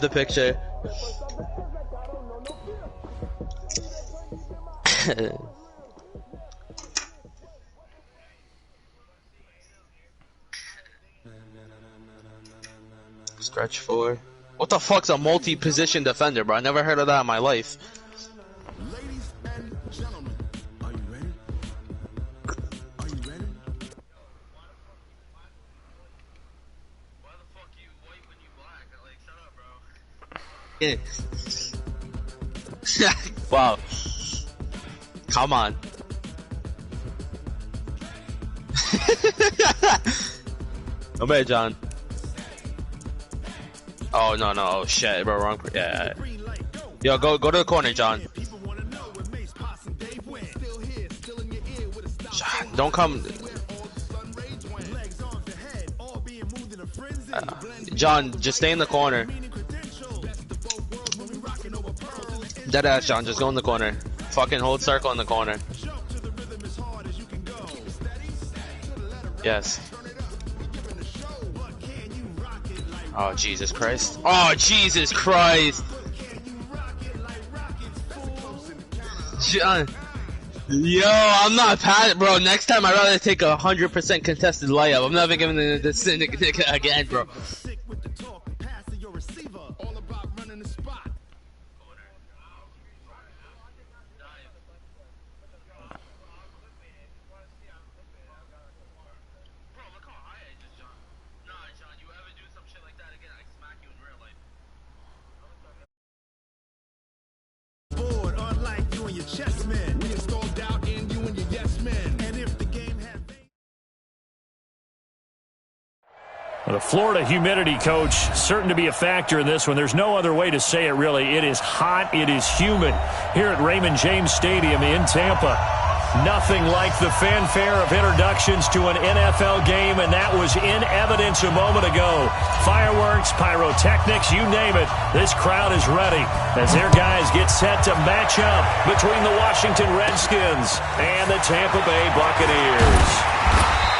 The picture. Stretch 4. What the fuck's a multi-position defender, bro? I never heard of that in my life. Ladies and gentlemen, are you ready? Are you ready? Why the fuck you white when you black? Like, shut up, bro. Yeah. Wow. Come on. Come here, John. Oh no, oh shit, bro, wrong. Yeah. Yo, go to the corner, John. Don't come. John, just stay in the corner. Deadass, John, just go in the corner. Fucking hold circle in the corner. Yes. Oh, Jesus Christ. Oh, Jesus Christ. John. Yo, I'm not pat, bro. Next time I'd rather take 100% contested layup. I'm never giving this again, bro. The Florida humidity, coach, certain to be a factor in this one. There's no other way to say it, really. It is hot. It is humid here at Raymond James Stadium in Tampa. Nothing like the fanfare of introductions to an NFL game, and that was in evidence a moment ago. Fireworks, pyrotechnics, you name it. This crowd is ready as their guys get set to match up between the Washington Redskins and the Tampa Bay Buccaneers.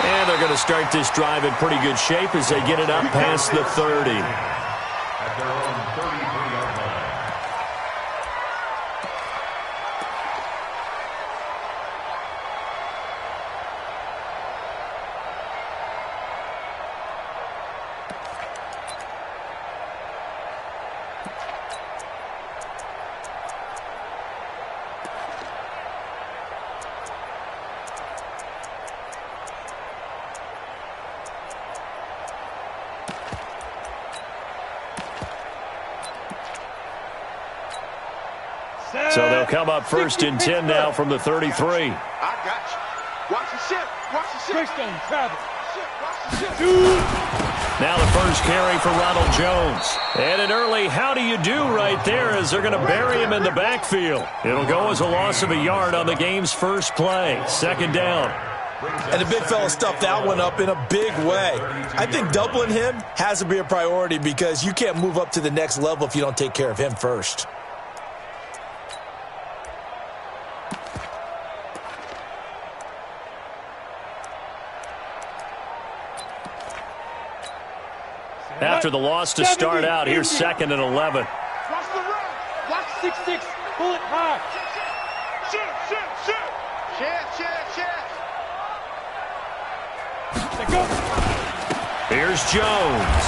And they're going to start this drive in pretty good shape as they get it up past the 30. At their own 33-yard line. So they'll come up first and 10 now from the 33. I got you. Watch the ship. Watch the ship. Travel. Now the first carry for Ronald Jones. And an early how do you do right there as they're going to bury him in the backfield. It'll go as a loss of a yard on the game's first play. Second down. And the big fella stuffed that one up in a big way. I think doubling him has to be a priority because you can't move up to the next level if you don't take care of him first. After the loss to start out, here's 2nd and 11. Watch the run. Watch 6-6. Pull it hard. Here's Jones.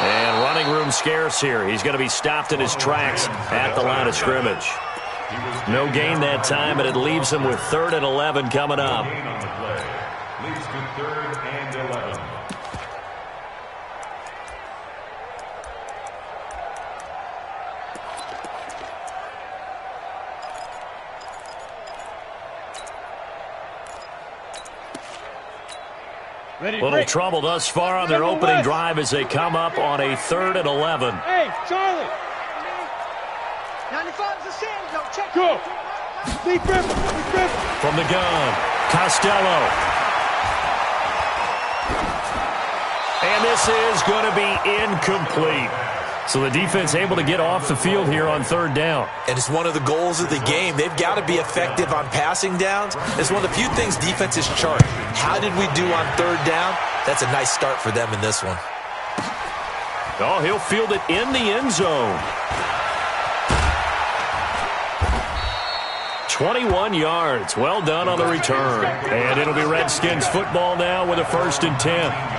And running room scarce here. He's going to be stopped in his tracks at the line of scrimmage. No gain that time, and it leaves him with 3rd and 11 coming up. Leads to 3rd and 11. Little trouble thus far on their opening drive as they come up on a 3rd and 11. Hey, Charlie. 95's the sand. No, check. Go. Deep river. From the gun, Costello. And this is going to be incomplete. So the defense able to get off the field here on 3rd down. And it's one of the goals of the game. They've got to be effective on passing downs. It's one of the few things defenses chart. How did we do on 3rd down? That's a nice start for them in this one. Oh, he'll field it in the end zone. 21 yards. Well done on the return. And it'll be Redskins football now with a 1st and 10.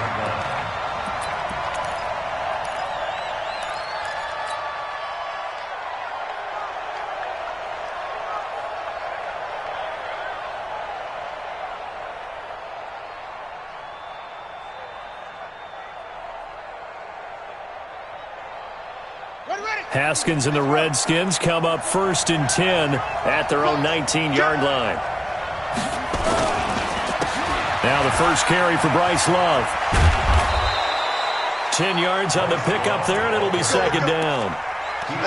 Haskins and the Redskins come up 1st and 10 at their own 19-yard line. Now the first carry for Bryce Love. 10 yards on the pickup there, and it'll be 2nd down.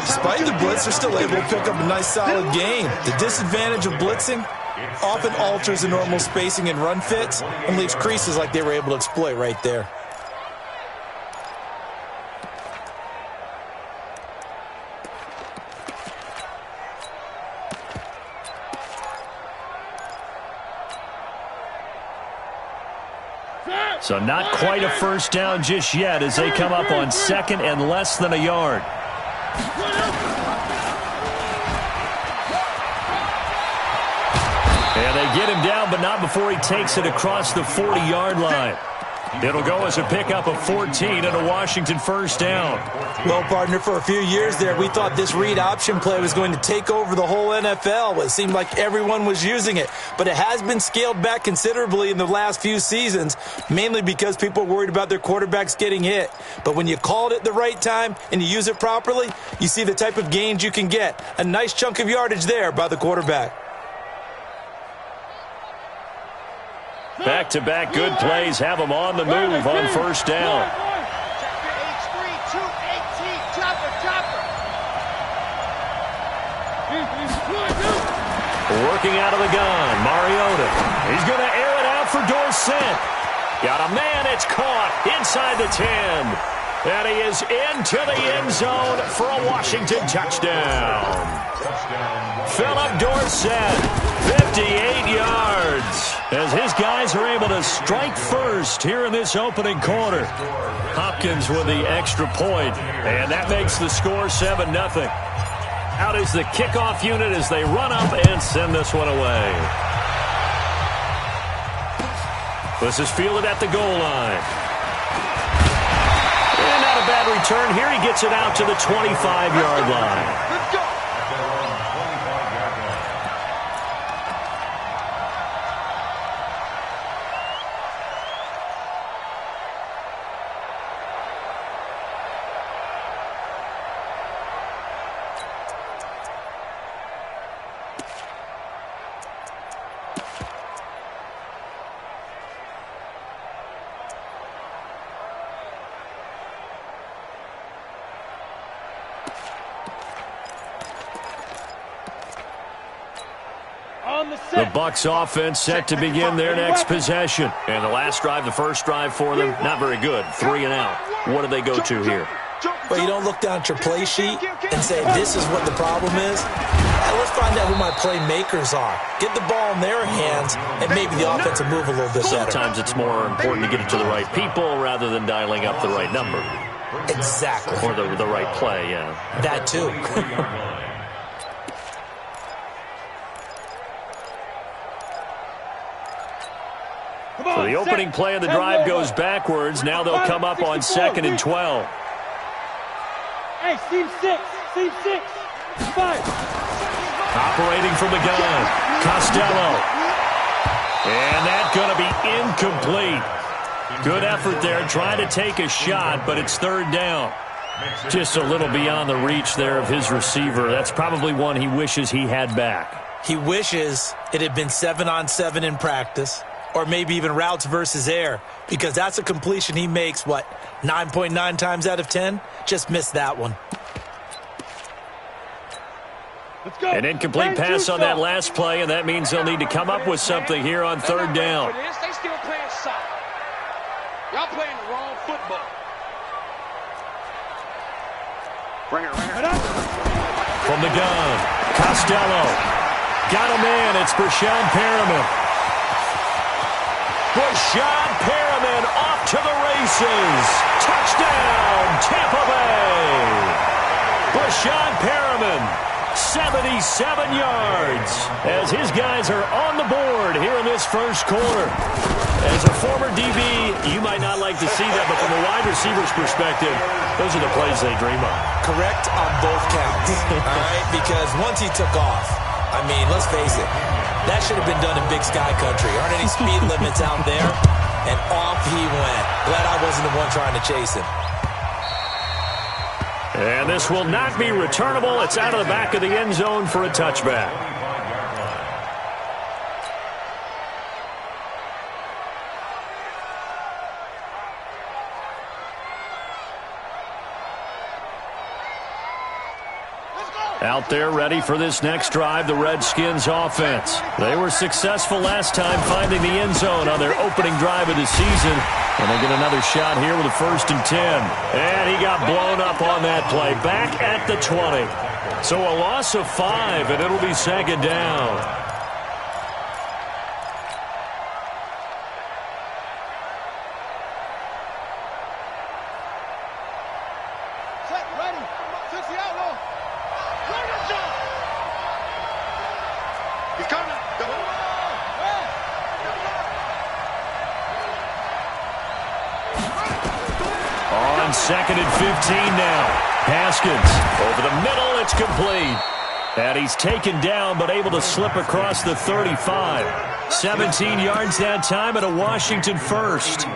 Despite the blitz, they're still able to pick up a nice, solid gain. The disadvantage of blitzing often alters the normal spacing and run fits and leaves creases like they were able to exploit right there. So not quite a first down just yet as they come up on 2nd and less than a yard. And they get him down, but not before he takes it across the 40-yard line. It'll go as a pickup of 14 and a Washington first down. Well, partner, for a few years there, we thought this read option play was going to take over the whole NFL. It seemed like everyone was using it. But it has been scaled back considerably in the last few seasons, mainly because people are worried about their quarterbacks getting hit. But when you call it at the right time and you use it properly, you see the type of gains you can get. A nice chunk of yardage there by the quarterback. Back-to-back good plays have them on the move on first down. Working out of the gun, Mariota. He's going to air it out for Dorsett. Got a man, it's caught inside the 10. And he is into the end zone for a Washington touchdown. Philip Dorsett, 58 yards. As his guys are able to strike first here in this opening quarter. Hopkins with the extra point, and that makes the score 7-0. Out is the kickoff unit as they run up and send this one away. This is fielded at the goal line. And not a bad return here. He gets it out to the 25-yard line. The Bucs offense set to begin their next possession. And the last drive, the first drive for them, not very good. 3 and out. What do they go to here? Well, you don't look down at your play sheet and say, this is what the problem is. Let's find out who my playmakers are. Get the ball in their hands, and maybe the offense will move a little bit better. Sometimes it's more important to get it to the right people rather than dialing up the right number. Exactly. Or the right play, yeah. That too. So the opening play of the drive goes backwards. Now they'll come up on 2nd and 12. Hey, Steve 6. Steve 6. 5. Operating from the gun, Costello. And that's going to be incomplete. Good effort there, trying to take a shot, but it's 3rd down. Just a little beyond the reach there of his receiver. That's probably one he wishes he had back. He wishes it had been 7-on-7 in practice, or maybe even routes versus air, because that's a completion he makes, 9.9 times out of 10? Just missed that one. An incomplete pass on that last play, and that means they'll need to come up with something here on 3rd down. They still playing solid. Y'all playing the wrong football. Bring it right. From the gun, Costello. Got a man, it's Breshad Perriman. Breshad Perriman off to the races. Touchdown, Tampa Bay. Breshad Perriman, 77 yards, as his guys are on the board here in this first quarter. As a former DB, you might not like to see that, but from a wide receiver's perspective, those are the plays they dream of. Correct on both counts, all right? Because once he took off, I mean, let's face it, that should have been done in Big Sky Country. Aren't any speed limits out there? And off he went. Glad I wasn't the one trying to chase him. And this will not be returnable. It's out of the back of the end zone for a touchback. Out there ready for this next drive, the Redskins offense. They were successful last time finding the end zone on their opening drive of the season. And they get another shot here with a 1st and 10. And he got blown up on that play. Back at the 20. So a loss of 5, and it'll be 2nd down. On 2nd and 15 now. Haskins over the middle. It's complete. And he's taken down but able to slip across the 35. 17 yards that time and a Washington first.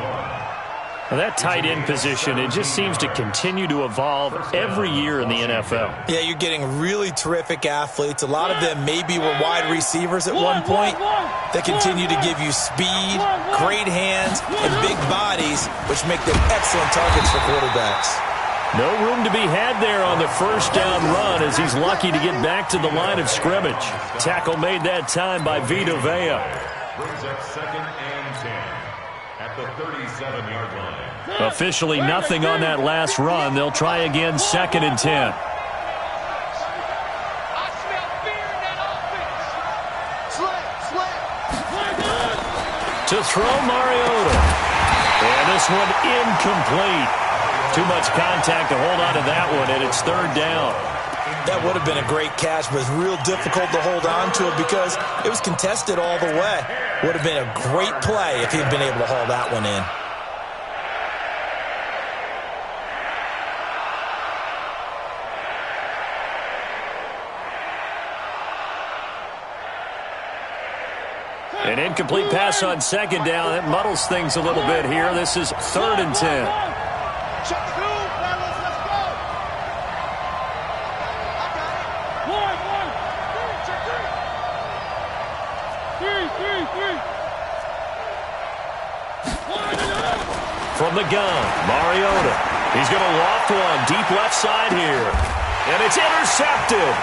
Well, that tight end position, it just seems to continue to evolve every year in the NFL. Yeah, you're getting really terrific athletes. A lot of them maybe were wide receivers at one point. They continue to give you speed, great hands, and big bodies, which make them excellent targets for quarterbacks. No room to be had there on the 1st down run as he's lucky to get back to the line of scrimmage. Tackle made that time by Vita Vea. Brings up 2nd and 10 at the 37-yard line. Officially nothing on that last run. They'll try again 2nd and 10. To throw Mariota. And this one incomplete. Too much contact to hold on to that one, and it's 3rd down. That would have been a great catch, but it's real difficult to hold on to it because it was contested all the way. Would have been a great play if he'd been able to haul that one in. An incomplete pass on 2nd down. That muddles things a little bit here. This is 3rd and 10. From the gun, Mariota. He's going to loft one deep left side here. And it's intercepted.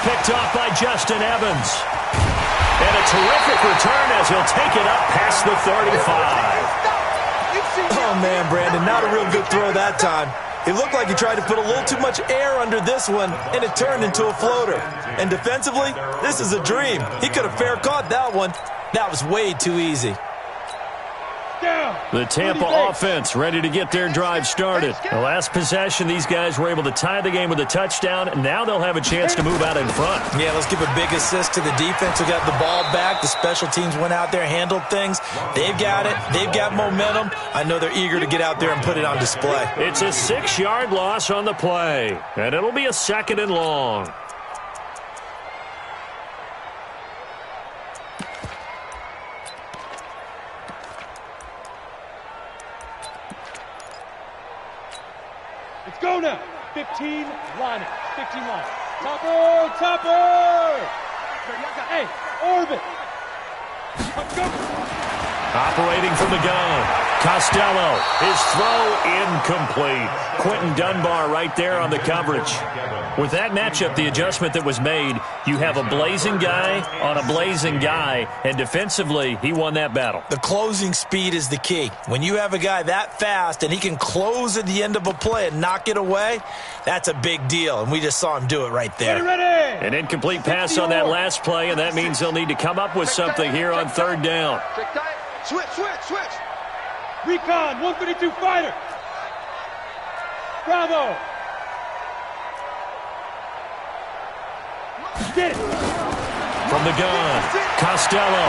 Picked off by Justin Evans. And a terrific return as he'll take it up past the 35. Oh, man, Brandon, not a real good throw that time. It looked like he tried to put a little too much air under this one, and it turned into a floater. And defensively, this is a dream. He could have fair caught that one. That was way too easy. The Tampa offense ready to get their drive started. The last possession, these guys were able to tie the game with a touchdown, and now they'll have a chance to move out in front. Yeah, let's give a big assist to the defense who got the ball back. The special teams went out there, handled things. They've got it. They've got momentum. I know they're eager to get out there and put it on display. It's a 6-yard loss on the play, and it'll be a 2nd and long. Go now. 15 line it. 15 line. Topper! Hey, orbit. Go. Operating from the gun. Costello. His throw incomplete. Quentin Dunbar right there on the coverage. With that matchup, the adjustment that was made, you have a blazing guy on a blazing guy, and defensively, he won that battle. The closing speed is the key. When you have a guy that fast and he can close at the end of a play and knock it away, that's a big deal, and we just saw him do it right there. Ready. An incomplete pass on that last play, and that means they'll need to come up with something here on 3rd down. Switch. Recon 132 fighter. Bravo. Get it. From the gun, Costello.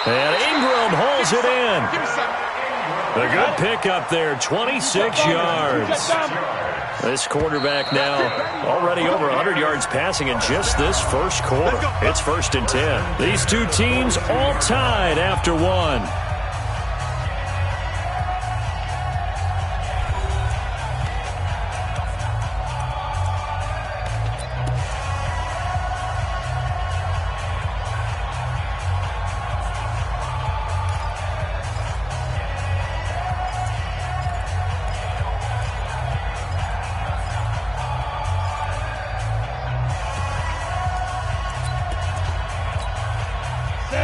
And Ingram holds it in. A good pickup there, 26 yards. This quarterback now already over 100 yards passing in just this first quarter. It's 1st and 10. These two teams all tied after one.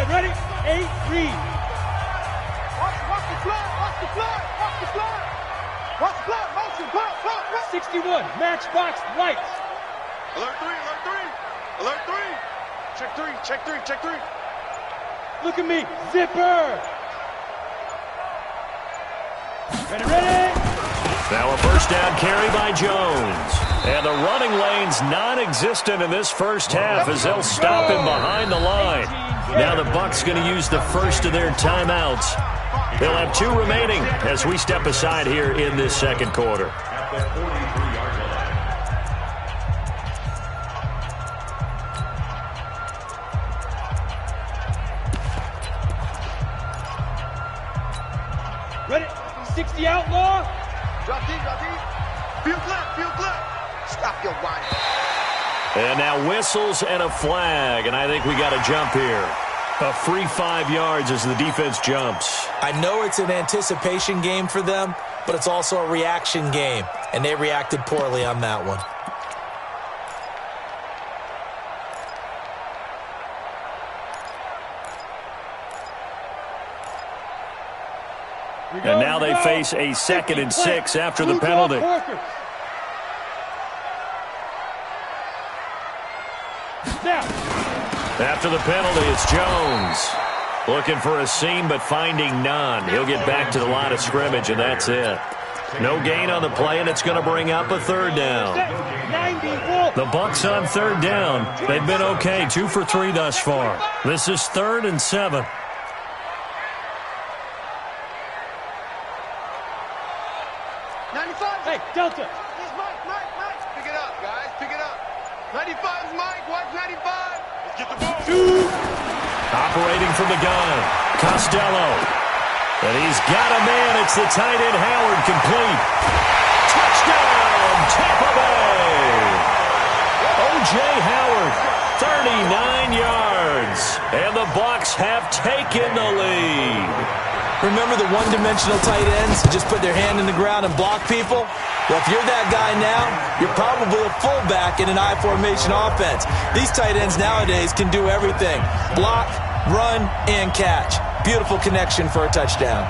Ready? 8, read. Watch the flood, watch the flood, watch the flood. Watch the flood, motion, flood. 61, matchbox lights. Alert 3, alert 3. Alert 3. Check 3, check 3, check 3. Look at me, zipper. Ready? Now a first down carry by Jones. And the running lane's non-existent in this first half as they'll stop him behind the line. Now the Bucs going to use the first of their timeouts. They'll have 2 remaining as we step aside here in this second quarter. At the 43-yard line. Ready? 60 outlaw. Drop deep, drop deep. Feel clip. Stop your whining. And now whistles and a flag, and I think we got a jump here. A free 5 yards as the defense jumps. I know it's an anticipation game for them, but it's also a reaction game, and they reacted poorly on that one. And now they face a 2nd and 6 after the penalty. After the penalty, it's Jones. Looking for a seam, but finding none. He'll get back to the line of scrimmage, and that's it. No gain on the play, and it's going to bring up a 3rd down. The Bucs on 3rd down. They've been okay, 2 for 3 thus far. This is 3rd and 7. Hey, Delta. Here's Mike. Pick it up, guys. Pick it up. 95's Mike. Watch 95. Let's get the ball. Operating from the gun, Costello. And he's got a man. It's the tight end, Howard, complete. Touchdown, Tampa Bay. O.J. Howard, 39 yards. And the Bucs have taken the lead. Remember the one-dimensional tight ends who just put their hand in the ground and block people? Well, if you're that guy now, you're probably a fullback in an I-formation offense. These tight ends nowadays can do everything. Block, run, and catch. Beautiful connection for a touchdown.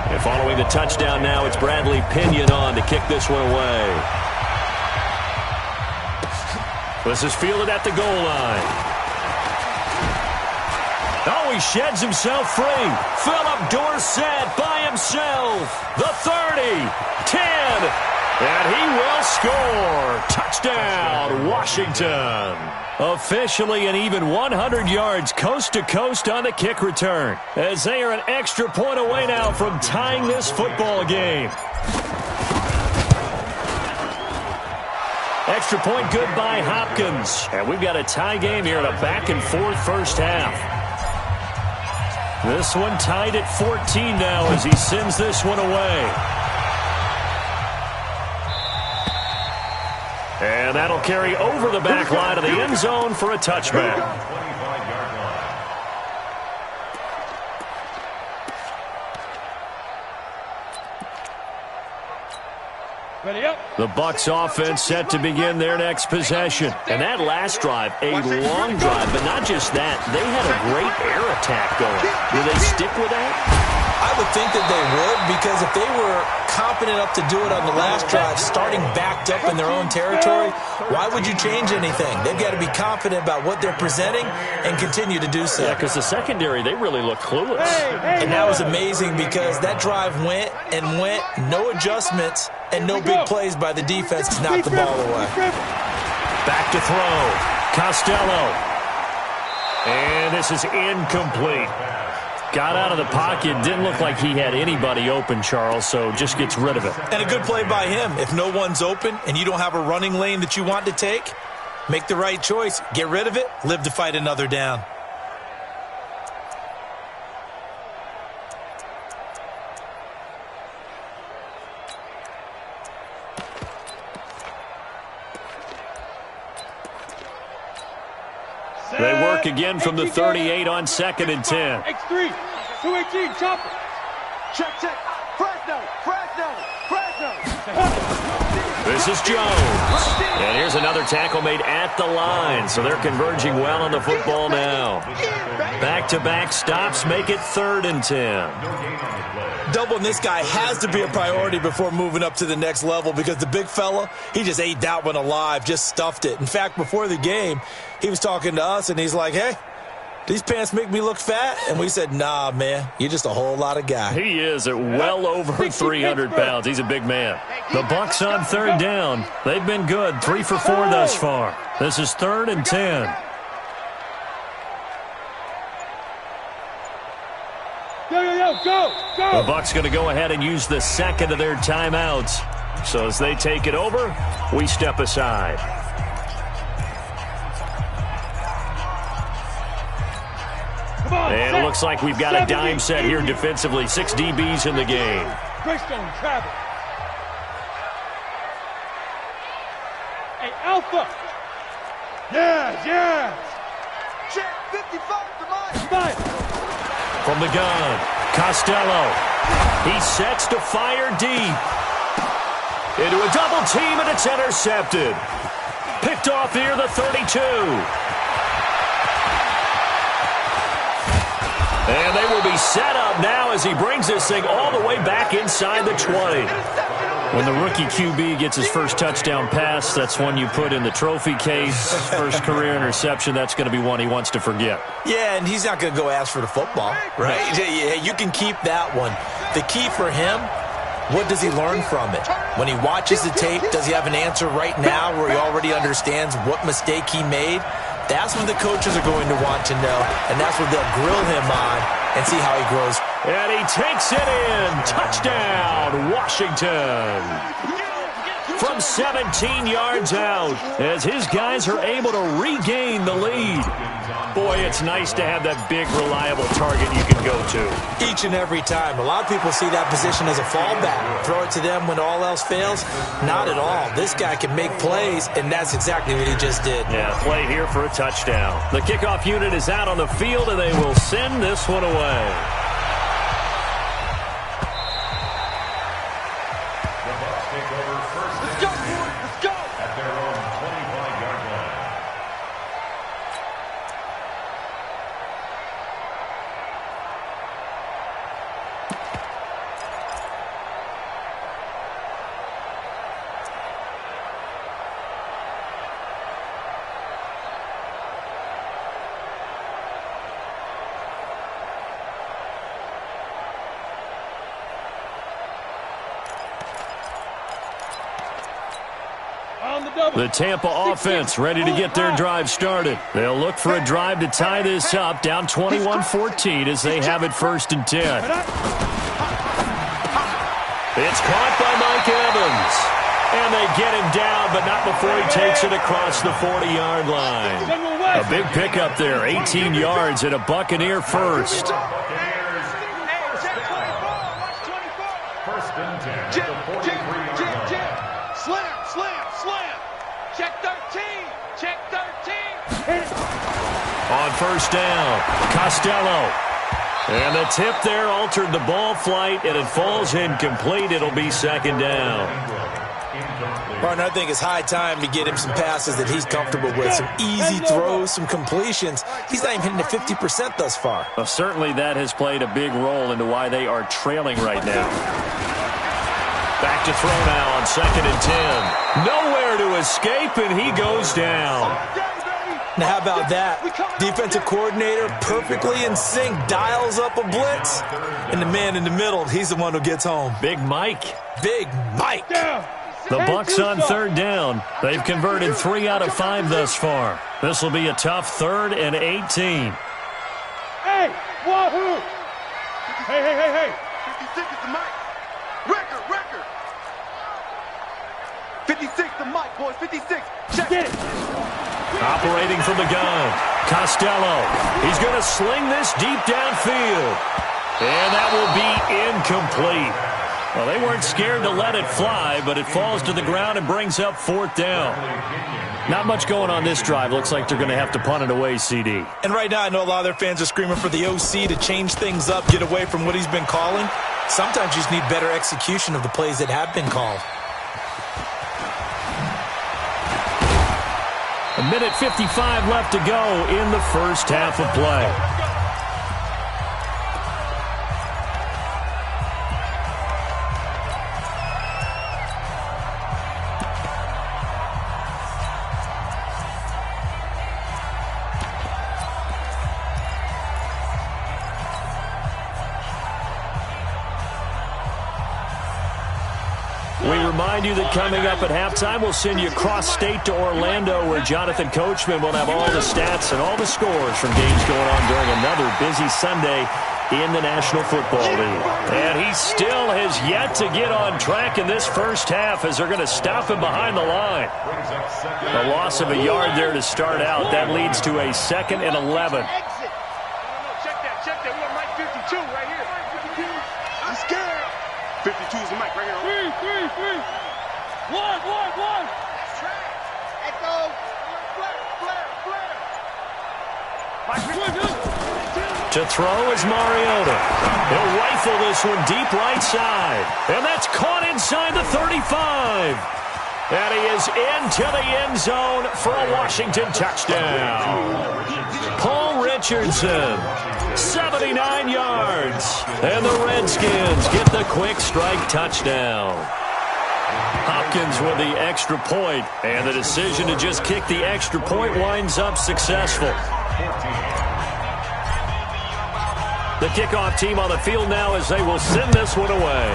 And following the touchdown now, it's Bradley Pinion on to kick this one away. This is fielded at the goal line. Oh, he sheds himself free. Philip Dorsett by himself. The 30, 10, and he will score. Touchdown, Washington. Officially an even 100 yards coast to coast on the kick return, as they are an extra point away now from tying this football game. Extra point good by Hopkins. And we've got a tie game here in a back-and-forth first half. This one tied at 14 now as he sends this one away. And that'll carry over the back line of the end zone for a touchback. 25-yard line. Ready up. The Bucs offense set to begin their next possession. And that last drive, a long drive, but not just that. They had a great air attack going. Do they stick with that? I would think that they would, because if they were confident enough to do it on the last drive, starting backed up in their own territory, why would you change anything? They've got to be confident about what they're presenting and continue to do so. Yeah, because the secondary, they really look clueless. And that was amazing because that drive went and went, no adjustments, and no big plays by the defense to knock the ball away. Back to throw. Costello. And this is incomplete. Got out of the pocket. Didn't look like he had anybody open, Charles, so just gets rid of it. And a good play by him. If no one's open and you don't have a running lane that you want to take, make the right choice. Get rid of it. Live to fight another down. They work again from the 38 on 2nd and 10. X3, 218, chopper. Check. Fresno. This is Jones. And here's another tackle made at the line. So they're converging well on the football now. Back-to-back stops make it 3rd and 10. Doubling this guy has to be a priority before moving up to the next level because the big fella, he just ate that one alive, just stuffed it. In fact, before the game, he was talking to us, and he's like, hey, these pants make me look fat? And we said, nah, man, you're just a whole lot of guy. He is at well over 300 pounds. He's a big man. The Bucs on 3rd down. They've been good, 3 for 4 thus far. This is 3rd and 10. Go. The Bucs going to go ahead and use the second of their timeouts. So as they take it over, we step aside. And it looks like we've got a dime set here defensively. 6 DBs in the game. Greystone Travis. Hey, Alpha. Yes. Check 55 to mine. From the gun, Costello. He sets to fire deep. Into a double team, and it's intercepted. Picked off near the 32. And they will be set up now as he brings this thing all the way back inside the 20. When the rookie QB gets his first touchdown pass, that's one you put in the trophy case. First career interception, that's going to be one he wants to forget. Yeah, and he's not going to go ask for the football, right? Yeah, you can keep that one. The key for him, what does he learn from it? When he watches the tape, does he have an answer right now where he already understands what mistake he made? That's what the coaches are going to want to know, and that's what they'll grill him on and see how he grows. And he takes it in. Touchdown, Washington. From 17 yards out as his guys are able to regain the lead. Boy, it's nice to have that big, reliable target you can go to. Each and every time. A lot of people see that position as a fallback. Throw it to them when all else fails. Not at all. This guy can make plays, and that's exactly what he just did. Yeah, play here for a touchdown. The kickoff unit is out on the field, and they will send this one away. At their own 25-yard line. The Tampa offense ready to get their drive started. They'll look for a drive to tie this up, down 21-14 as they have it 1st and 10. It's caught by Mike Evans. And they get him down, but not before he takes it across the 40-yard line. A big pickup there, 18 yards and a Buccaneer first. First and 10 at the 43-yard line. Slam. Check 13. On 1st down, Costello. And the tip there altered the ball flight, and it falls incomplete. It'll be 2nd down. Martin, I think it's high time to get him some passes that he's comfortable with. Some easy throws, some completions. He's not even hitting the 50% thus far. Well, certainly that has played a big role into why they are trailing right now. to throw now on 2nd and 10. Nowhere to escape, and he goes down. Now, how about that? Defensive coordinator perfectly in sync, dials up a blitz, and the man in the middle, he's the one who gets home. Big Mike. Big Mike. The Bucs on 3rd down. They've converted 3 out of 5 thus far. This will be a tough 3rd and 18. Hey, wahoo! Hey. 56 is the mic. Record. 56 the mic, boys. 56. Check Get it. Operating from the gun, Costello. He's going to sling this deep downfield. And that will be incomplete. Well, they weren't scared to let it fly, but it falls to the ground and brings up 4th down. Not much going on this drive. Looks like they're going to have to punt it away, CD. And right now, I know a lot of their fans are screaming for the OC to change things up, get away from what he's been calling. Sometimes you just need better execution of the plays that have been called. A minute 55 left to go in the first half of play. Remind you that coming up at halftime, we'll send you cross-state to Orlando, where Jonathan Coachman will have all the stats and all the scores from games going on during another busy Sunday in the National Football League. And he still has yet to get on track in this first half as they're going to stop him behind the line. A loss of a yard there to start out. That leads to a 2nd and 11. Check that. We got Mike 52 right here. 52. I'm scared. 52 is the mic right here. 3. 1. That's track. Echo. Flare. To throw is Mariota. He'll rifle this one deep right side. And that's caught inside the 35. And he is into the end zone for a Washington touchdown. Paul Richardson, 79 yards. And the Redskins get the quick strike touchdown. Hopkins with the extra point, and the decision to just kick the extra point winds up successful. The kickoff team on the field now as they will send this one away.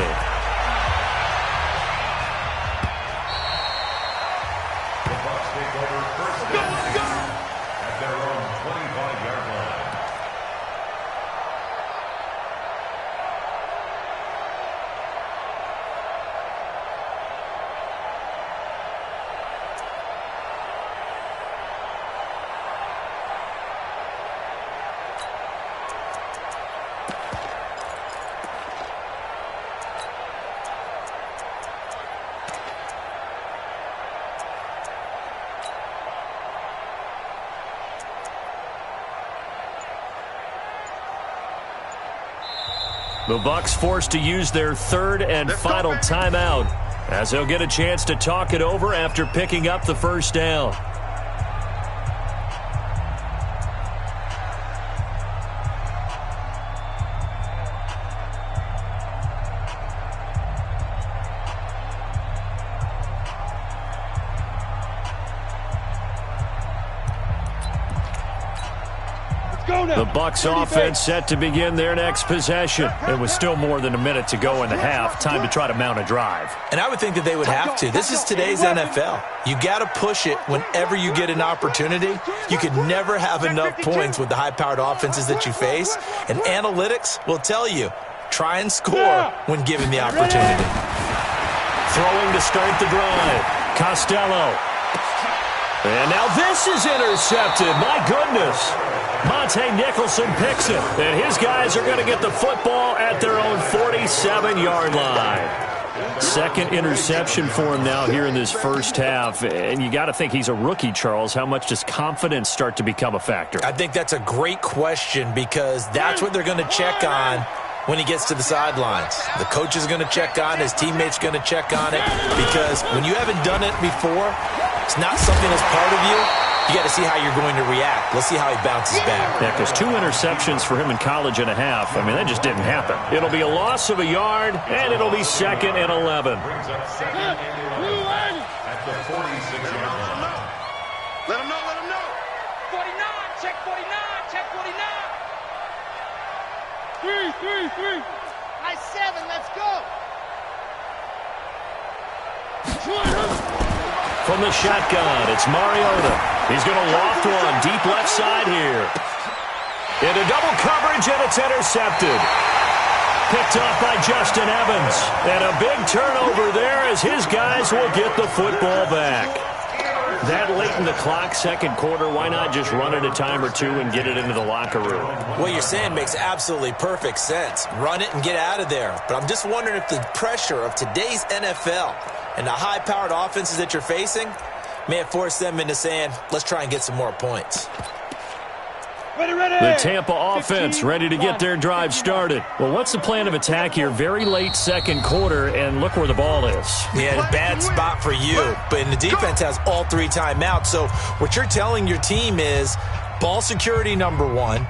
At their own 25-yard line. The Bucs forced to use their 3rd and final timeout as they'll get a chance to talk it over after picking up the first down. The Bucs offense set to begin their next possession. It was still more than a minute to go in the half. Time to try to mount a drive. And I would think that they would have to. This is today's NFL. You got to push it whenever you get an opportunity. You could never have enough points with the high-powered offenses that you face. And analytics will tell you, try and score when given the opportunity. Throwing to start the drive. Costello. And now this is intercepted. My goodness. Monte Nicholson picks it, and his guys are going to get the football at their own 47-yard line. Second interception for him now here in this first half, and you got to think he's a rookie, Charles. How much does confidence start to become a factor? I think that's a great question because that's what they're going to check on when he gets to the sidelines. The coach is going to check on it, his teammates going to check on it, because when you haven't done it before, it's not something that's part of you. you got to see how you're going to react. Let's see how he bounces back. Yeah, because 2 interceptions for him in college and a half. I mean, that just didn't happen. It'll be a loss of a yard, and it'll be 2nd and 11. Brings up 2nd and 11 at the 46-yard line. Let him know, let him know. 49, check 49, check 49. 3. Nice 7, let's go. From the shotgun, it's Mariota. He's going to loft one deep left side here. Into double coverage, and it's intercepted. Picked off by Justin Evans. And a big turnover there as his guys will get the football back. That late in the clock, second quarter, why not just run it a time or two and get it into the locker room? What you're saying makes absolutely perfect sense. Run it and get out of there. But I'm just wondering if the pressure of today's NFL and the high-powered offenses that you're facing may have forced them into saying, let's try and get some more points. Ready. The Tampa offense ready to get their drive started. Well, what's the plan of attack here? Very late second quarter, and look where the ball is. Yeah, a bad spot for you. But the defense has all 3 timeouts. So what you're telling your team is ball security number 1.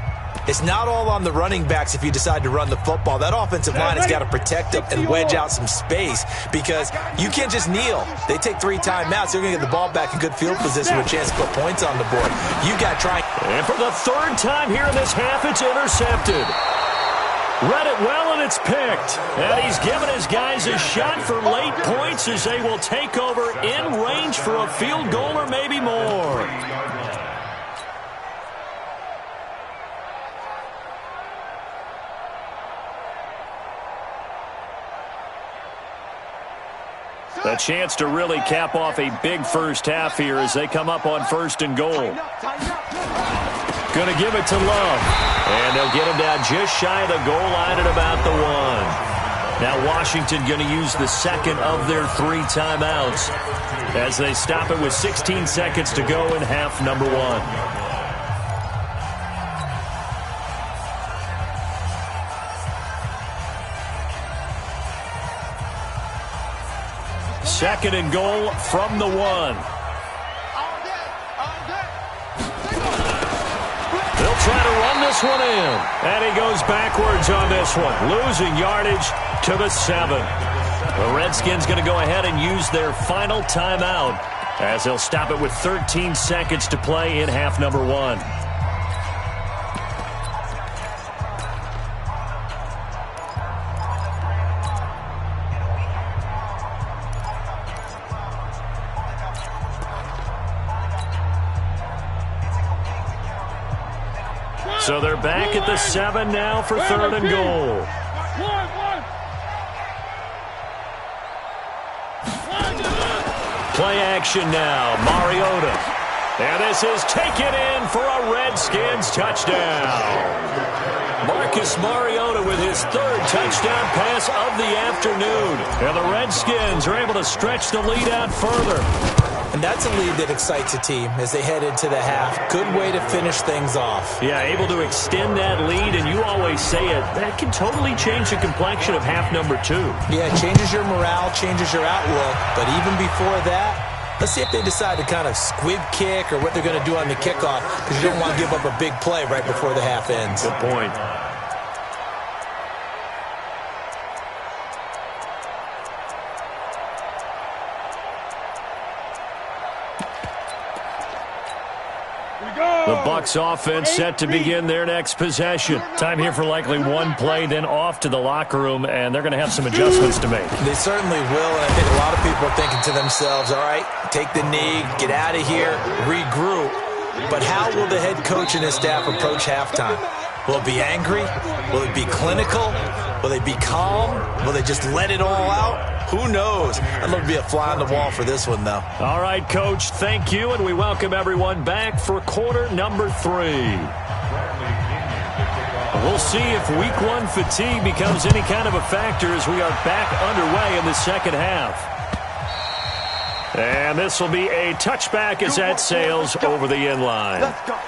It's not all on the running backs if you decide to run the football. That offensive line has got to protect them and wedge out some space because you can't just kneel. They take 3 timeouts. They're going to get the ball back in good field position with a chance to put points on the board. You got to try. And for the 3rd time here in this half, it's intercepted. Read it well, and it's picked. And he's given his guys a shot for late points as they will take over in range for a field goal or maybe more. A chance to really cap off a big first half here as they come up on 1st and goal. Going to give it to Love. And they'll get him down just shy of the goal line at about the 1. Now Washington going to use the 2nd of their 3 timeouts as they stop it with 16 seconds to go in half number 1. Second and goal from the 1. They'll try to run this one in. And he goes backwards on this one, losing yardage to the 7. The Redskins going to go ahead and use their final timeout as they'll stop it with 13 seconds to play in half number 1. So they're back at the 7 now for 3rd and goal. Play action now. Mariota. And this is taken in for a Redskins touchdown. Marcus Mariota with his 3rd touchdown pass of the afternoon. And the Redskins are able to stretch the lead out further. And that's a lead that excites a team as they head into the half. Good way to finish things off. Yeah, able to extend that lead, and you always say it, that can totally change the complexion of half number 2. Yeah, it changes your morale, changes your outlook. But even before that, let's see if they decide to kind of squib kick or what they're going to do on the kickoff because you don't want to give up a big play right before the half ends. Good point. The Bucs offense set to begin their next possession. Time here for likely one play, then off to the locker room, and they're going to have some adjustments to make. They certainly will, and I think a lot of people are thinking to themselves, all right, take the knee, get out of here, regroup. But how will the head coach and his staff approach halftime? Will it be angry? Will it be clinical? Will they be calm? Will they just let it all out? Who knows? I'd love to be a fly on the wall for this one, though. All right, Coach, thank you, and we welcome everyone back for quarter number 3. We'll see if week 1 fatigue becomes any kind of a factor as we are back underway in the second half. And this will be a touchback as that sails over the end line. Let's go.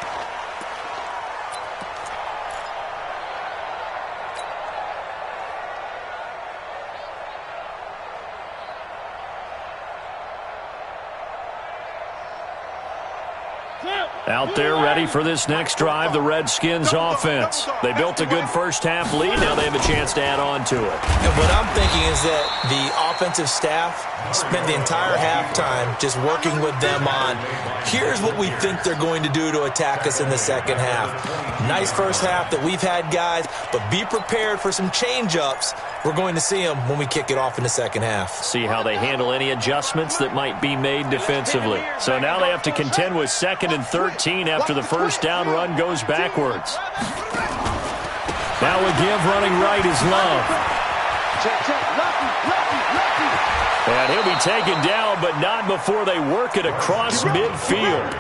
Flip. Out there ready for this next drive, the Redskins offense. They built a good first-half lead. Now they have a chance to add on to it. And what I'm thinking is that the offensive staff spent the entire halftime just working with them on, here's what we think they're going to do to attack us in the second half. Nice first half that we've had, guys, but be prepared for some change-ups. We're going to see them when we kick it off in the second half. See how they handle any adjustments that might be made defensively. So now they have to contend with 2nd and 13 after the first down run goes backwards. Now a give running right is Love. And he'll be taken down, but not before they work it across midfield.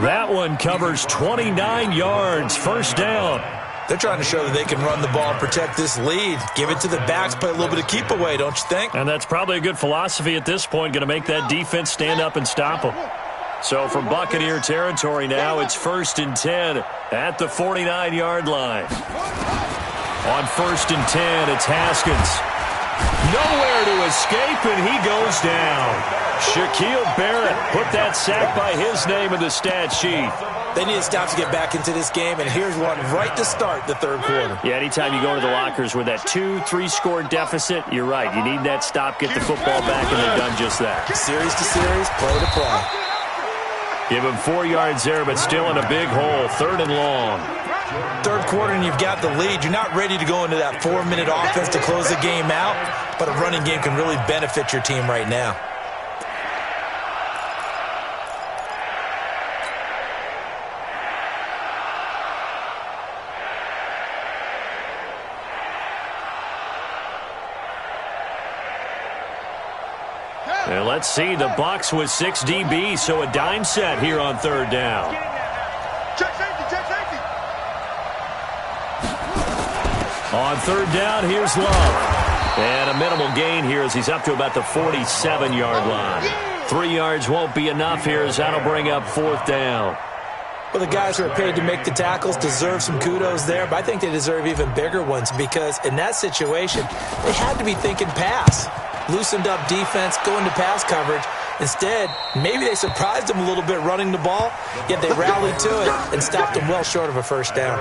That one covers 29 yards, first down. They're trying to show that they can run the ball, protect this lead, give it to the backs, play a little bit of keep away, don't you think? And that's probably a good philosophy at this point, going to make that defense stand up and stop them. So from Buccaneer territory now, it's 1st and 10 at the 49-yard line. On 1st and 10, it's Haskins. Nowhere to escape, and he goes down. Shaquille Barrett put that sack by his name in the stat sheet. They need a stop to get back into this game, and here's one right to start the third quarter. Yeah, anytime you go to the lockers with that 2-3 score deficit, you're right. You need that stop, get the football back, and they've done just that. Series to series, play to play. Give him 4 yards there, but still in a big hole, 3rd and long. Third quarter, and you've got the lead. You're not ready to go into that 4-minute offense to close the game out, but a running game can really benefit your team right now. And let's see, the Bucs with 6 DBs, so a dime set here on 3rd down. Check safety, check safety. On 3rd down, here's Love. And a minimal gain here as he's up to about the 47-yard line. 3 yards won't be enough here as that'll bring up 4th down. Well, the guys who are paid to make the tackles deserve some kudos there, but I think they deserve even bigger ones because in that situation, they had to be thinking pass. Loosened up defense, going to pass coverage. Instead, maybe they surprised them a little bit running the ball, yet they rallied to it and stopped them well short of a first down.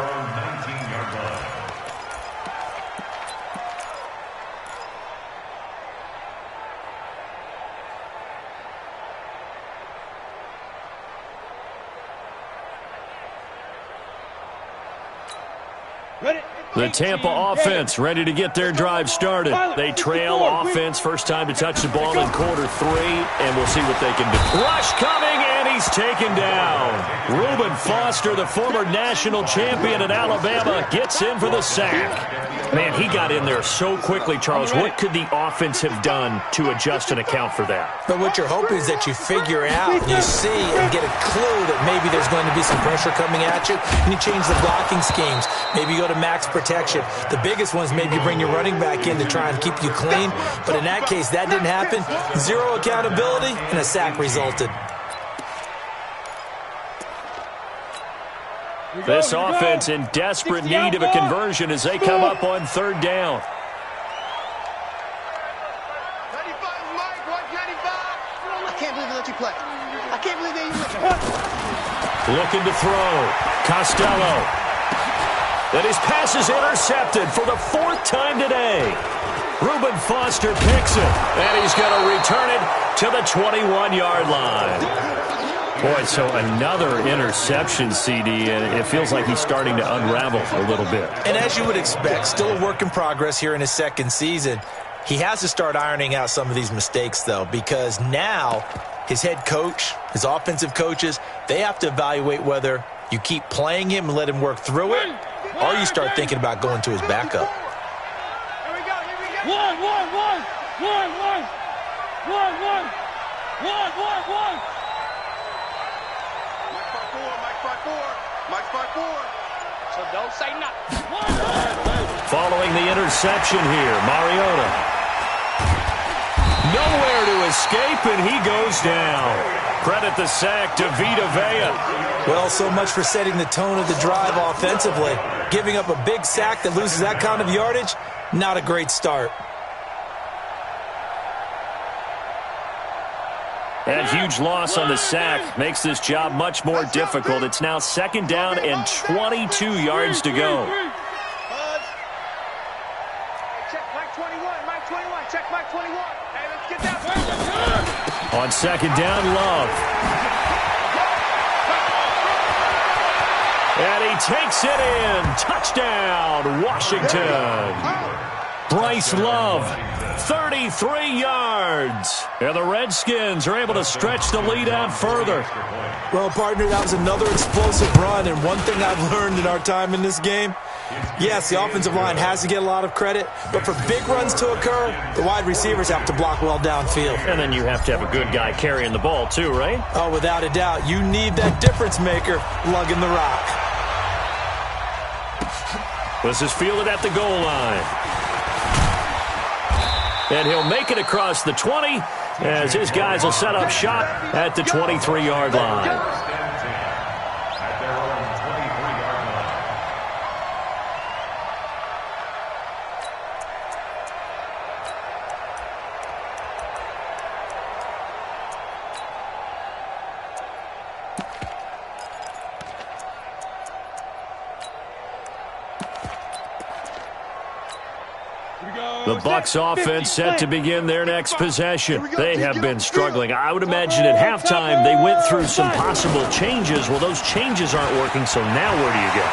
The Tampa offense ready to get their drive started. They trail offense, first time to touch the ball in quarter 3, and we'll see what they can do. Rush coming, and he's taken down. Reuben Foster, the former national champion at Alabama, gets in for the sack. Man, he got in there so quickly, Charles. What could the offense have done to adjust and account for that? But what you're hoping is that you figure out, you see, and get a clue that maybe there's going to be some pressure coming at you, and you change the blocking schemes. Maybe you go to max protection. The biggest one is maybe you bring your running back in to try and keep you clean. But in that case, that didn't happen. 0 accountability, and a sack resulted. This offense in desperate need of a conversion as they come up on 3rd down. 95 Mike, watch 95. I can't believe they let you play. I can't believe they even let you. Looking to throw. Costello. And his pass is intercepted for the 4th time today. Reuben Foster picks it, and he's going to return it to the 21-yard line. Boy, so another interception, CD, and it feels like he's starting to unravel a little bit. And as you would expect, still a work in progress here in his 2nd season. He has to start ironing out some of these mistakes, though, because now his head coach, his offensive coaches, they have to evaluate whether you keep playing him and let him work through it, or you start thinking about going to his backup. Here we go, here we go. One. Mike spot 4. So don't say nothing. Following the interception here, Mariota. Nowhere to escape, and he goes down. Credit the sack to Vita Vea. Well, so much for setting the tone of the drive offensively. Giving up a big sack that loses that kind of yardage, not a great start. That huge loss on the sack makes this job much more difficult. It's now 2nd down and 22 yards to go. Check Mike 21, Mike 21, check Mike 21. Hey, let's get that. On 2nd down, Love. And he takes it in. Touchdown, Washington. Bryce Love, 33 yards. And the Redskins are able to stretch the lead out further. Well, partner, that was another explosive run, and one thing I've learned in our time in this game, yes, the offensive line has to get a lot of credit, but for big runs to occur, the wide receivers have to block well downfield. And then you have to have a good guy carrying the ball too, right? Oh, without a doubt. You need that difference maker lugging the rock. This is fielded at the goal line. And he'll make it across the 20 as his guys will set up shop at the 23-yard line. The Bucs offense set to begin their next possession. They have been struggling. I would imagine at halftime they went through some possible changes. Well, those changes aren't working, so now where do you go?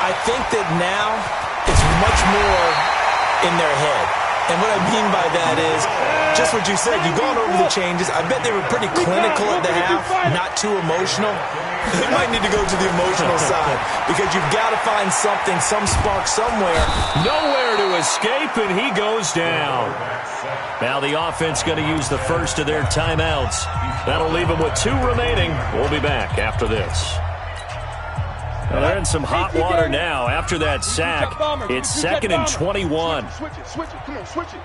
I think that now it's much more in their head. And what I mean by that is just what you said. You've gone over the changes. I bet they were pretty clinical at the half, not too emotional. They might need to go to the emotional side because you've got to find something, some spark somewhere. Nowhere to escape, and he goes down. Now the offense going to use the first of their timeouts. That'll leave them with 2 remaining. We'll be back after this. Well, they're in some hot water now. After that sack, it's 2nd and 21. Switch it, come on, switch it.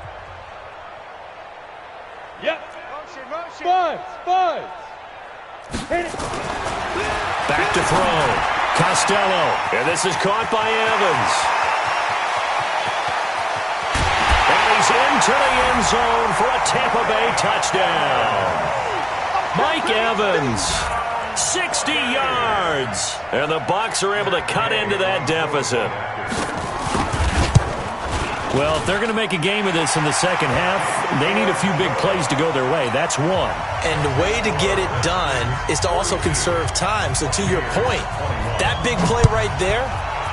Yep. Motion. Five. Hit it. Back to throw. Costello. And this is caught by Evans. And he's into the end zone for a Tampa Bay touchdown. Mike Evans. 60 yards. And the Bucs are able to cut into that deficit. Well, if they're going to make a game of this in the second half, they need a few big plays to go their way. That's one. And the way to get it done is to also conserve time. So to your point, that big play right there,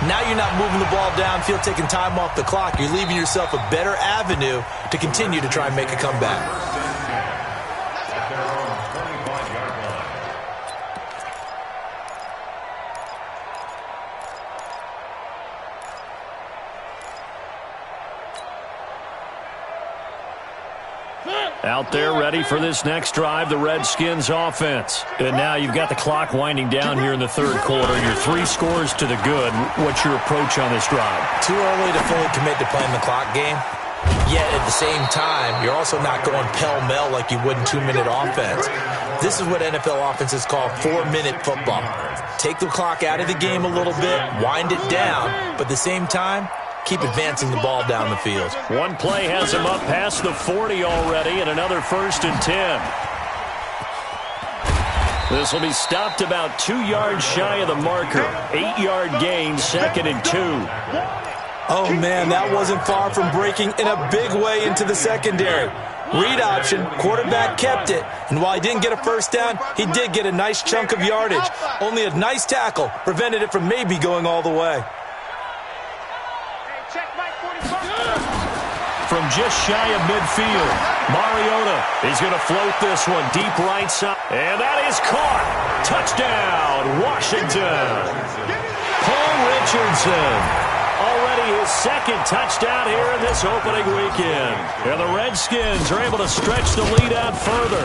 now you're not moving the ball downfield, taking time off the clock. You're leaving yourself a better avenue to continue to try and make a comeback. Out there ready for this next drive, the Redskins offense. And now you've got the clock winding down here in the third quarter. You're 3 scores to the good. What's your approach on this drive? Too early to fully commit to playing the clock game. Yet at the same time, you're also not going pell-mell like you would in 2-minute offense. This is what NFL offenses call 4-minute football. Take the clock out of the game a little bit, wind it down, but at the same time, keep advancing the ball down the field. One play has him up past the 40 already, and another 1st and 10. This will be stopped about 2 yards shy of the marker. 8-yard gain, 2nd and 2. Oh, man, that wasn't far from breaking in a big way into the secondary. Read option, quarterback kept it, and while he didn't get a first down, he did get a nice chunk of yardage. Only a nice tackle prevented it from maybe going all the way. From just shy of midfield, Mariota is going to float this one deep right side. And that is caught. Touchdown, Washington. Paul Richardson. Already his 2nd touchdown here in this opening weekend. And the Redskins are able to stretch the lead out further.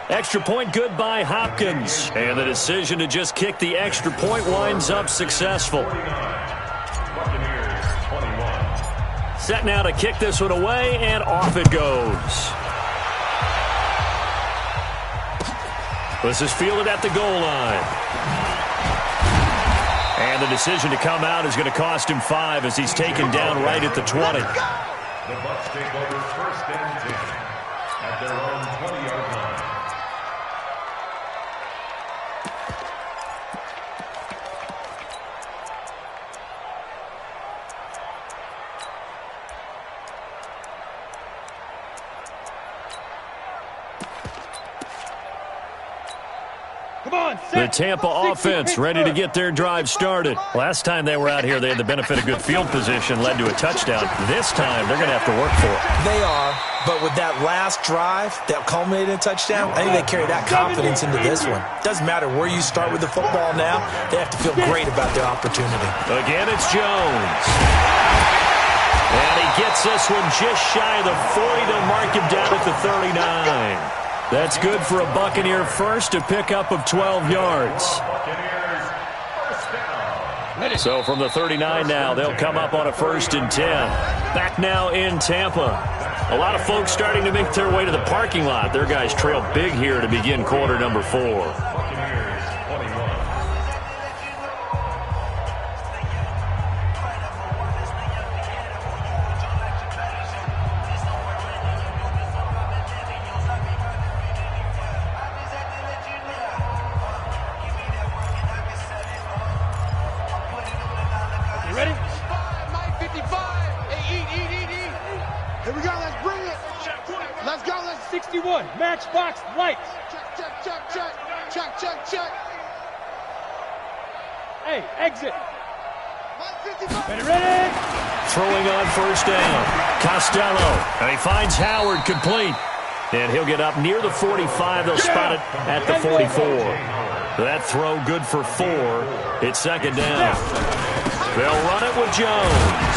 Extra point good by Hopkins. And the decision to just kick the extra point winds up successful. Set now to kick this one away, and off it goes. This is fielded at the goal line. And the decision to come out is going to cost him 5 as he's taken down right at the 20. The Bucs take over 1st and 10 at their own 20-yard line. Come on, The set. Tampa 60 offense ready to get their drive started. Last time they were out here, they had the benefit of good field position, led to a touchdown. This time, they're going to have to work for it. They are, but with that last drive that culminated in a touchdown, I think they carry that confidence into this one. Doesn't matter where you start with the football now, they have to feel great about their opportunity. Again, it's Jones. And he gets this one just shy of the 40. They'll mark him down at the 39. That's good for a Buccaneer first, a pickup of 12 yards. So from the 39 now, they'll come up on a 1st and 10. Back now in Tampa. A lot of folks starting to make their way to the parking lot. Their guys trail big here to begin quarter number 4. Mike 55. Hey, eat. Here we go. Let's bring it. Let's go. Let's 61, matchbox lights. check. Hey, exit. Mike 55. Ready? Throwing on 1st down. Costello. And he finds Howard complete. And he'll get up near the 45. They'll spot it at the 44. That throw good for 4. It's 2nd down. They'll run it with Jones.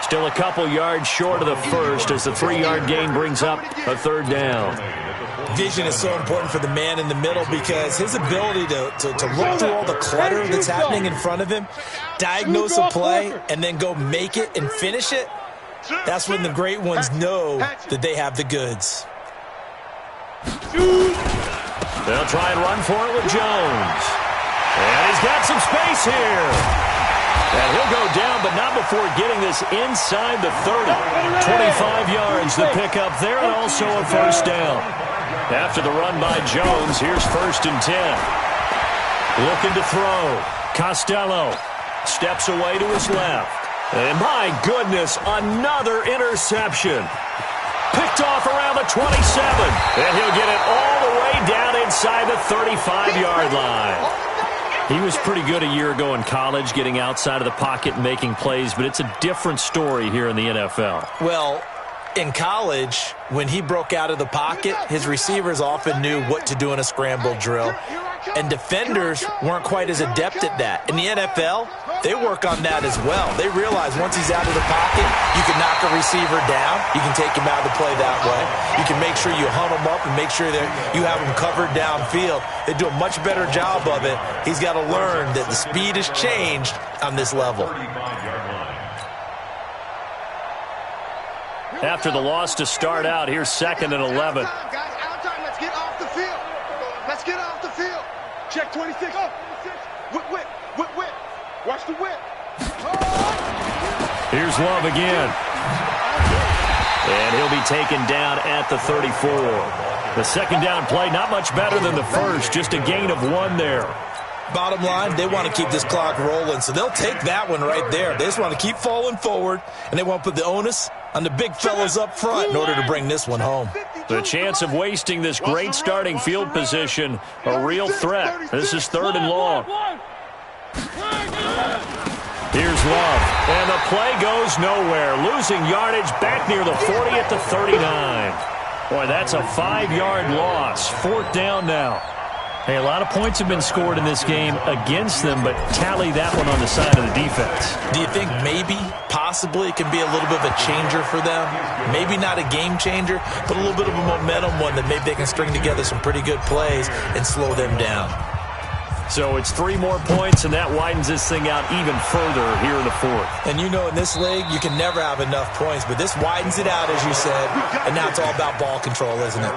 Still a couple yards short of the first as the 3-yard gain brings up a 3rd down. Vision is so important for the man in the middle because his ability to look through all the clutter that's happening in front of him, diagnose a play, and then go make it and finish it, that's when the great ones know that they have the goods. They'll try and run for it with Jones. And he's got some space here. And he'll go down, but not before getting this inside the 30. 25 yards to pick up there, and also a 1st down. After the run by Jones, here's 1st and 10. Looking to throw. Costello steps away to his left. And my goodness, another interception. Picked off around the 27. And he'll get it all the way down inside the 35-yard line. He was pretty good a year ago in college, getting outside of the pocket and making plays, but it's a different story here in the NFL. Well, in college, when he broke out of the pocket, his receivers often knew what to do in a scramble drill. And defenders weren't quite as adept at that. In the NFL, they work on that as well. They realize once he's out of the pocket, you can knock a receiver down. You can take him out of the play that way. You can make sure you hunt him up and make sure that you have him covered downfield. They do a much better job of it. He's got to learn that the speed has changed on this level. After the loss to start out, here's 2nd and 11. Guys, out time. Let's get off the field. Let's get off the field. Check 26. Whip. Watch the whip. Here's Love again. And he'll be taken down at the 34. The 2nd down play, not much better than the first, just a gain of 1 there. Bottom line, they want to keep this clock rolling, so they'll take that one right there. They just want to keep falling forward, and they want to put the onus on the big fellas up front in order to bring this one home. The chance of wasting this great starting field position, a real threat. This is 3rd and long. Here's Love, and the play goes nowhere. Losing yardage back near the 40 at the 39. Boy, that's a 5-yard loss. 4th down now. Hey, a lot of points have been scored in this game against them, but tally that one on the side of the defense. Do you think maybe, possibly, it can be a little bit of a changer for them? Maybe not a game changer, but a little bit of a momentum one that maybe they can string together some pretty good plays and slow them down. So it's 3 more points, and that widens this thing out even further here in the 4th. And you know, in this league, you can never have enough points, but this widens it out, as you said, and now it's all about ball control, isn't it?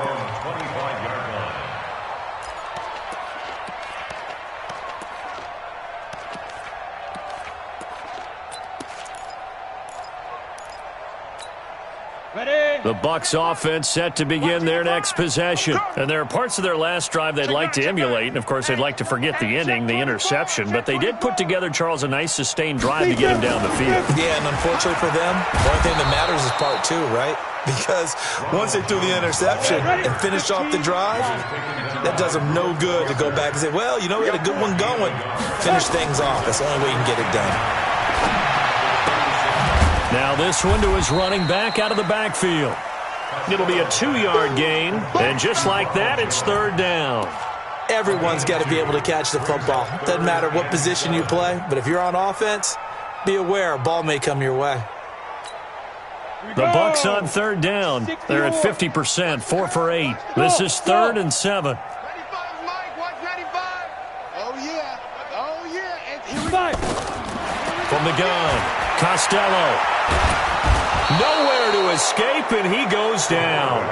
Ready? The Bucs offense set to begin their next possession. And there are parts of their last drive they'd like to emulate. And, of course, they'd like to forget the ending, the interception. But they did put together, Charles, a nice sustained drive to get him down the field. Yeah, and unfortunately for them, the only thing that matters is part two, right? Because once they threw the interception and finished off the drive, that does them no good to go back and say, well, you know, we had a good one going. Finish things off. That's the only way you can get it done. Now this one to his running back out of the backfield. It'll be a 2-yard gain, and just like that, it's third down. Everyone's got to be able to catch the football. Doesn't matter what position you play, but if you're on offense, be aware a ball may come your way. The Bucs on third down. They're at 50%, 4 for 8. This is 3rd and 7. 95's Mike. Watch 95. Oh, yeah. Oh, yeah. And here we Five. From the gun, Costello. Nowhere to escape, and he goes down.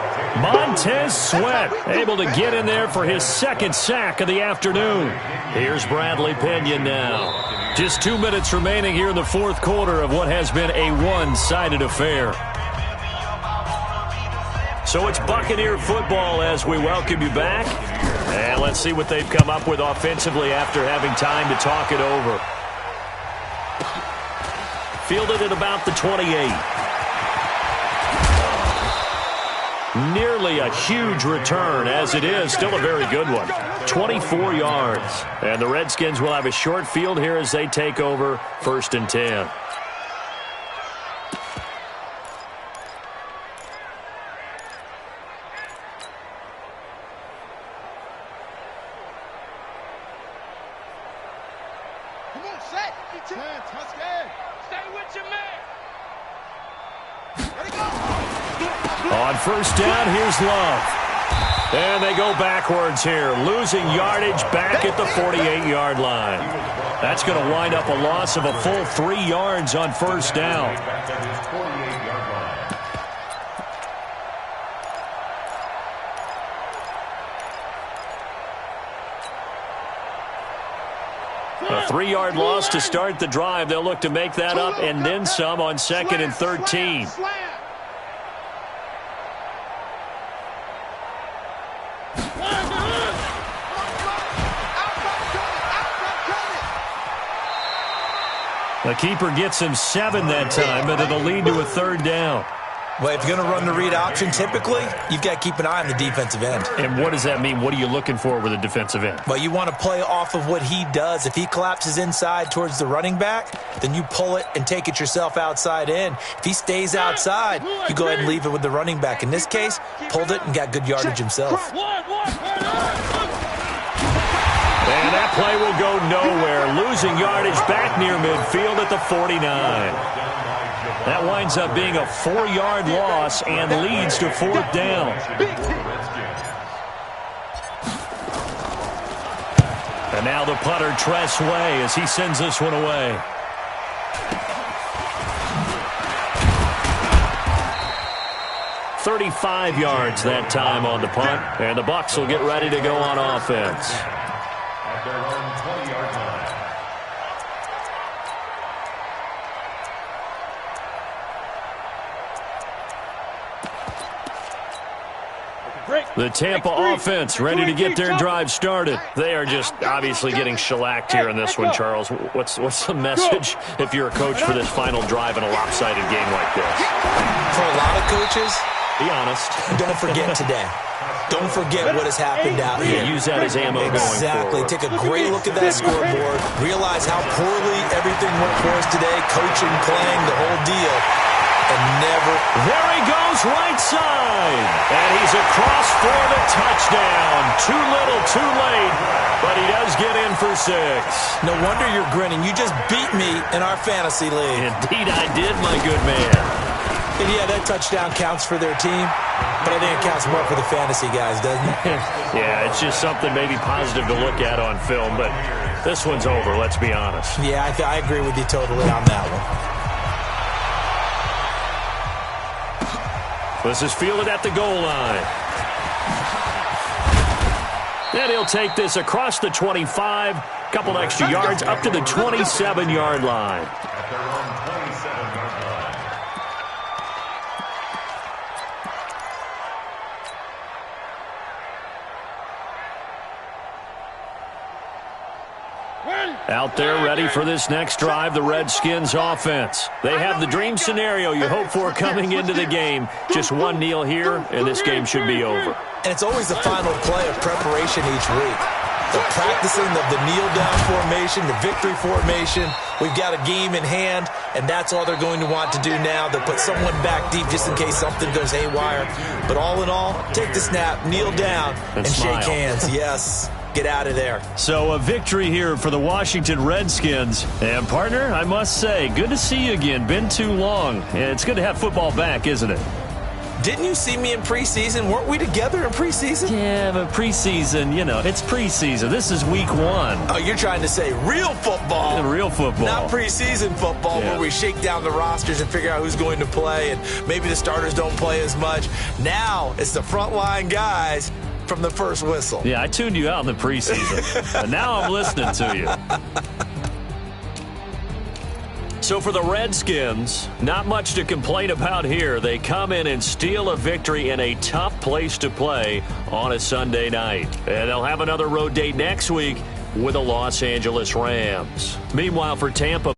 Montez Sweat able to get in there for his second sack of the afternoon. Here's Bradley Pinion now. Just 2 minutes remaining here in the fourth quarter of what has been a one-sided affair. So it's Buccaneer football as we welcome you back. And let's see what they've come up with offensively after having time to talk it over. Fielded at about the 28. Nearly a huge return, as it is still a very good one. 24 yards. And the Redskins will have a short field here as they take over 1st and 10. Come on, set. Touchdown. Stay with your man. Ready, go. On first down, here's Love. And they go backwards here, losing yardage back at the 48-yard line. That's going to wind up a loss of a full 3 yards on first down. A 3-yard loss to start the drive. They'll look to make that up and then some on 2nd and 13. The keeper gets him 7 that time, but it'll lead to a 3rd down. Well, if you're going to run the read option, typically, you've got to keep an eye on the defensive end. And what does that mean? What are you looking for with a defensive end? Well, you want to play off of what he does. If he collapses inside towards the running back, then you pull it and take it yourself outside in. If he stays outside, you go ahead and leave it with the running back. In this case, pulled it and got good yardage himself. And that play will go nowhere, losing yardage back near midfield at the 49. That winds up being a 4-yard loss and leads to 4th down. And now the punter, Tress Way, as he sends this one away. "35 yards that time on the punt, and the Bucs will get ready to go on offense. At their own 20-yard line. The Tampa offense ready to get their drive started. They are just obviously getting shellacked here in this one, Charles. What's the message if you're a coach for this final drive in a lopsided game like this? For a lot of coaches, be honest. Don't forget today. Don't forget what has happened out here. Yeah, use that as ammo going forward. Exactly. Take a great look at that scoreboard. Realize how poorly everything went for us today. Coaching, playing, the whole deal. And never. There he goes, right side. And he's across for the touchdown. Too little, too late. But he does get in for 6. No wonder you're grinning. You just beat me in our fantasy league. Indeed I did, my good man. And yeah, that touchdown counts for their team. But I think it counts more for the fantasy guys, doesn't it? Yeah, it's just something maybe positive to look at on film. But this one's over, let's be honest. Yeah, I agree with you totally on that one. This is fielded at the goal line. And he'll take this across the 25, couple extra yards up to the 27-yard line. At their own 27-yard line. Out there ready for this next drive, the Redskins offense. They have the dream scenario you hope for coming into the game. Just one kneel here, and this game should be over. And it's always the final play of preparation each week. The practicing of the kneel-down formation, the victory formation. We've got a game in hand, and that's all they're going to want to do now. They'll put someone back deep just in case something goes haywire. But all in all, take the snap, kneel down, and shake hands. Yes. Get out of there. So a victory here for the Washington Redskins. And, partner, I must say, good to see you again. Been too long. It's good to have football back, isn't it? Didn't you see me in preseason? Weren't we together in preseason? Yeah, but preseason, it's preseason. This is week 1. Oh, you're trying to say real football. Yeah, real football. Not preseason football where we shake down the rosters and figure out who's going to play, and maybe the starters don't play as much. Now it's the frontline guys from the first whistle. Yeah, I tuned you out in the preseason. And now I'm listening to you. So for the Redskins, not much to complain about here. They come in and steal a victory in a tough place to play on a Sunday night. And they'll have another road date next week with the Los Angeles Rams. Meanwhile, for Tampa,